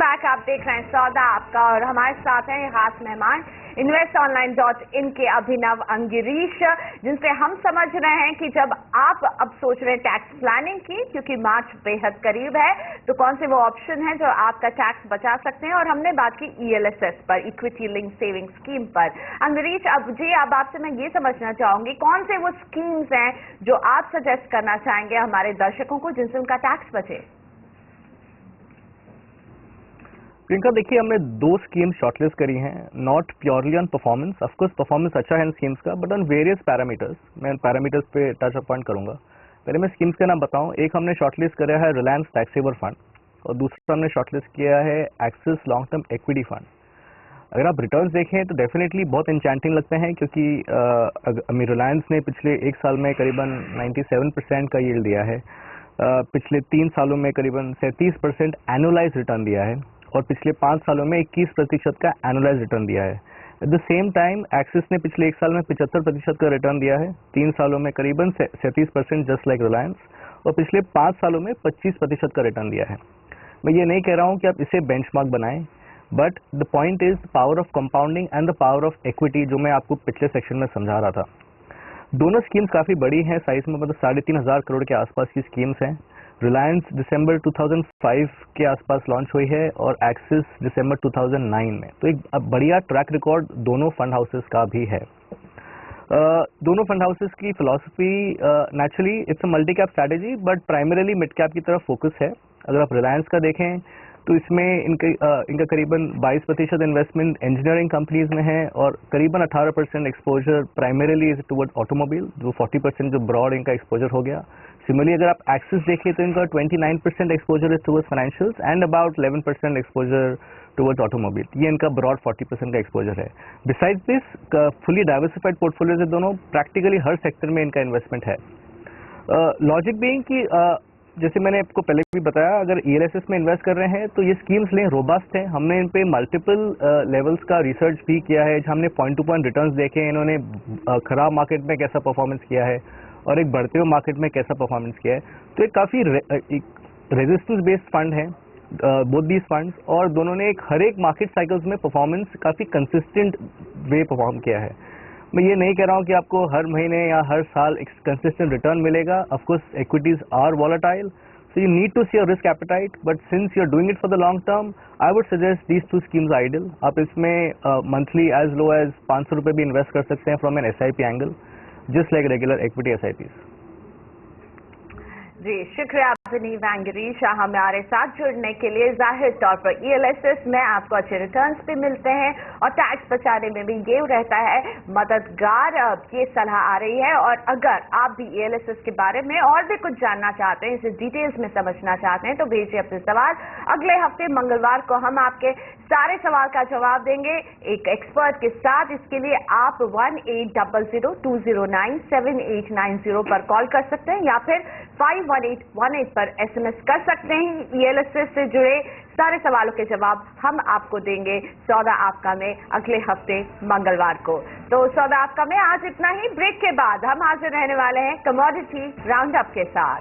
Back. आप देख रहे हैं सौदा आपका और हमारे साथ हैं खास मेहमान investonline.in के अभिनव अंगिरीश, जिनसे हम समझ रहे हैं कि जब आप अब सोच रहे हैं टैक्स प्लानिंग की, क्योंकि मार्च बेहद करीब है, तो कौन से वो ऑप्शन हैं जो आपका टैक्स बचा सकते हैं। और हमने बात की ELSS पर, इक्विटी लिंक सेविंग स्कीम पर। अंगिरीश, अब आपसे मैं ये समझना चाहूंगी कौन से वो स्कीम्स हैं जो आप सजेस्ट करना चाहेंगे हमारे दर्शकों को जिनसे उनका टैक्स बचे। प्रियंका, देखिए, हमने दो स्कीम्स शॉर्टलिस्ट करी हैं, not purely on performance. Of course performance अच्छा है इन स्कीम्स का, बट ऑन वेरियस पैरामीटर्स। मैं पैरामीटर्स पे टच अपॉइंट करूंगा। पहले मैं स्कीम्स का नाम बताऊं। एक हमने शॉर्टलिस्ट करा है रिलायंस टैक्स सेवर फंड, और दूसरा हमने शॉर्टलिस्ट किया है axis long term equity fund. अगर आप रिटर्न्स देखें तो डेफिनेटली बहुत इंचेंटिंग लगते हैं, क्योंकि रिलायंस ने पिछले एक साल में करीबन 97% का यील्ड दिया है, पिछले 3 सालों में करीबन 37% एनुअलाइज रिटर्न दिया है, और पिछले 5 सालों में 21% का एनुअलाइज रिटर्न दिया है। At the same time axis ने पिछले एक साल में 75% का रिटर्न दिया है, 3 सालों में करीबन 37% जस्ट लाइक रिलायंस, और पिछले 5 सालों में 25% का रिटर्न दिया है। मैं ये नहीं कह रहा हूँ कि आप इसे बेंचमार्क बनाएं, but the point is power of compounding and the power of equity, जो मैं आपको पिछले सेक्शन में समझा रहा था। दोनों स्कीम्स काफी बड़ी हैं साइज में, मतलब 3,500 करोड़ के आसपास की स्कीम्स हैं। रिलायंस दिसंबर 2005 के आसपास लॉन्च हुई है और एक्सिस दिसंबर 2009 में। तो एक बढ़िया ट्रैक रिकॉर्ड दोनों फंड हाउसेस का भी है। दोनों फंड हाउसेस की philosophy naturally it's a multi cap strategy, but primarily mid cap की तरफ फोकस है। अगर आप रिलायंस का देखें तो इसमें इनका करीबन 22% इन्वेस्टमेंट इंजीनियरिंग कंपनीज में है, और करीबन 18% exposure primarily is toward automobile, जो 40% जो ब्रॉड इनका एक्सपोजर हो गया। सिमिलरली अगर आप एक्सिस देखें तो इनका 29% exposure is towards financials and about 11% exposure towards automobile. ये इनका ब्रॉड 40% का एक्सपोजर है। Beside this fully diversified portfolios है दोनों, प्रैक्टिकली हर सेक्टर में इनका इन्वेस्टमेंट है। लॉजिक बीइंग कि जैसे मैंने आपको पहले भी बताया, अगर ELSS में इन्वेस्ट कर रहे हैं तो ये स्कीम्स लें रोबस्ट हैं। हमने इन पे मल्टीपल लेवल्स का रिसर्च भी किया है, हमने पॉइंट टू पॉइंट रिटर्न्स देखे हैं, इन्होंने खराब मार्केट में कैसा परफॉर्मेंस किया है और एक बढ़ते हुए मार्केट में कैसा परफॉर्मेंस किया है। तो एक काफी रेजिस्टेंस बेस्ड फंड है बोथ दीज फंड्स, और दोनों ने हर एक मार्केट साइकिल्स में परफॉर्मेंस काफी कंसिस्टेंट वे परफॉर्म किया है। मैं ये नहीं कह रहा हूँ कि आपको हर महीने या हर साल एक कंसिस्टेंट रिटर्न मिलेगा। Of course equities are volatile, so you need to see your risk appetite, but since you're doing it for the long term, I would suggest these two schemes are ideal. आप इसमें monthly as low as 500 रुपए भी invest कर सकते हैं from an SIP angle, just like regular equity SIPs. जी शुक्रिया अभिनव अंगिरीश हमारे साथ जुड़ने के लिए। जाहिर तौर पर ELSS में आपको अच्छे रिटर्न्स भी मिलते हैं और टैक्स बचाने में भी ये रहता है मददगार। ये सलाह आ रही है, और अगर आप भी ELSS के बारे में और भी कुछ जानना चाहते हैं, इसे डिटेल्स में समझना चाहते हैं, तो भेजिए अपने सवाल। अगले हफ्ते मंगलवार को हम आपके सारे सवाल का जवाब देंगे एक एक्सपर्ट के साथ। इसके लिए आप 1800-209-7890 पर कॉल कर सकते हैं या फिर 51818 पर SMS कर सकते हैं। ELSS से जुड़े सारे सवालों के जवाब हम आपको देंगे सौदा आपका में अगले हफ्ते मंगलवार को। तो सौदा आपका में आज इतना ही। ब्रेक के बाद हम हाजिर रहने वाले हैं कमोडिटी राउंड अप के साथ।